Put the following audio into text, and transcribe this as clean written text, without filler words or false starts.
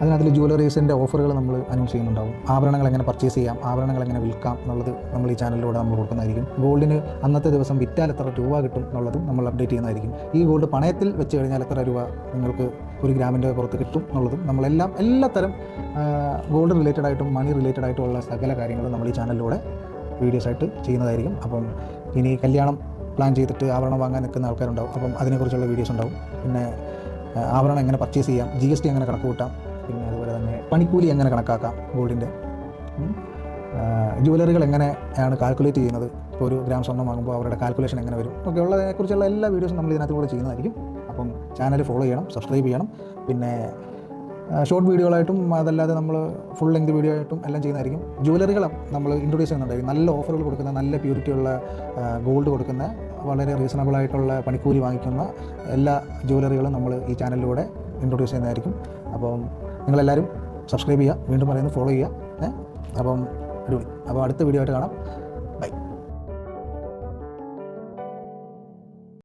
അതിനകത്തിൽ ജ്വല്ലറീസിൻ്റെ ഓഫറുകൾ നമ്മൾ അനൗൺസ് ചെയ്യുന്നുണ്ടാവും. ആഭരണങ്ങൾ എങ്ങനെ പർച്ചേസ് ചെയ്യാം, ആഭരണങ്ങൾ എങ്ങനെ വിൽക്കാം എന്നുള്ളത് നമ്മൾ ഈ ചാനലിലൂടെ നമ്മൾ കൊടുക്കുന്നതായിരിക്കും. ഗോൾഡിന് അന്നത്തെ ദിവസം വിറ്റാൽ എത്ര രൂപ കിട്ടും എന്നുള്ളതും നമ്മൾ അപ്ഡേറ്റ് ചെയ്യുന്നതായിരിക്കും. ഈ ഗോൾഡ് പണയത്തിൽ വെച്ച് കഴിഞ്ഞാൽ എത്ര രൂപ നിങ്ങൾക്ക് 1 ഗ്രാമിൻ്റെ പുറത്ത് കിട്ടും എന്നുള്ളതും നമ്മളെല്ലാം എല്ലാത്തരം ഗോൾഡ് റിലേറ്റഡ് ആയിട്ടും മണി റിലേറ്റഡ് ആയിട്ടുള്ള സകല കാര്യങ്ങളും നമ്മൾ ഈ ചാനലിലൂടെ വീഡിയോസായിട്ട് ചെയ്യുന്നതായിരിക്കും. അപ്പം ഇനി കല്യാണം പ്ലാൻ ചെയ്തിട്ട് ആഭരണം വാങ്ങാൻ നിൽക്കുന്ന ആൾക്കാരുണ്ടാവും. അപ്പം അതിനെക്കുറിച്ചുള്ള വീഡിയോസ് ഉണ്ടാവും. പിന്നെ ആഭരണം എങ്ങനെ പർച്ചേസ് ചെയ്യാം, GST എങ്ങനെ കണക്ക് കൂട്ടാം, പിന്നെ അതുപോലെ തന്നെ പണിക്കൂലി എങ്ങനെ കണക്കാക്കാം, ഗോൾഡിൻ്റെ ജ്വല്ലറികൾ എങ്ങനെയാണ് കാൽക്കുലേറ്റ് ചെയ്യുന്നത്, ഇപ്പോൾ 1 ഗ്രാം സ്വർണ്ണം വാങ്ങുമ്പോൾ അവരുടെ കാൽക്കുലേഷൻ എങ്ങനെ വരും ഒക്കെ ഉള്ളതിനെക്കുറിച്ചുള്ള എല്ലാ വീഡിയോസും നമ്മൾ ഇതിനകത്തുകൂടെ ചെയ്യുന്നതായിരിക്കും. അപ്പം ചാനൽ ഫോളോ ചെയ്യണം, സബ്സ്ക്രൈബ് ചെയ്യണം. പിന്നെ ഷോർട്ട് വീഡിയോകളായിട്ടും അതല്ലാതെ നമ്മൾ ഫുൾ ലെങ്ത് വീഡിയോ ആയിട്ടും എല്ലാം ചെയ്യുന്നതായിരിക്കും. ജ്വല്ലറികൾ നമ്മൾ ഇൻട്രൊഡ്യൂസ് ചെയ്യുന്നുണ്ടായിരിക്കും. നല്ല ഓഫറുകൾ കൊടുക്കുന്ന, നല്ല പ്യൂരിറ്റിയുള്ള ഗോൾഡ് കൊടുക്കുന്ന, വളരെ റീസണബിൾ ആയിട്ടുള്ള പണിക്കൂലി വാങ്ങിക്കുന്ന എല്ലാ ജ്വല്ലറികളും നമ്മൾ ഈ ചാനലിലൂടെ ഇൻട്രൊഡ്യൂസ് ചെയ്യുന്നതായിരിക്കും. അപ്പം നിങ്ങളെല്ലാവരും സബ്സ്ക്രൈബ് ചെയ്യുക, വീണ്ടും പറയുന്നത് ഫോളോ ചെയ്യുക. അപ്പം അടുത്ത വീഡിയോ ആയിട്ട് കാണാം.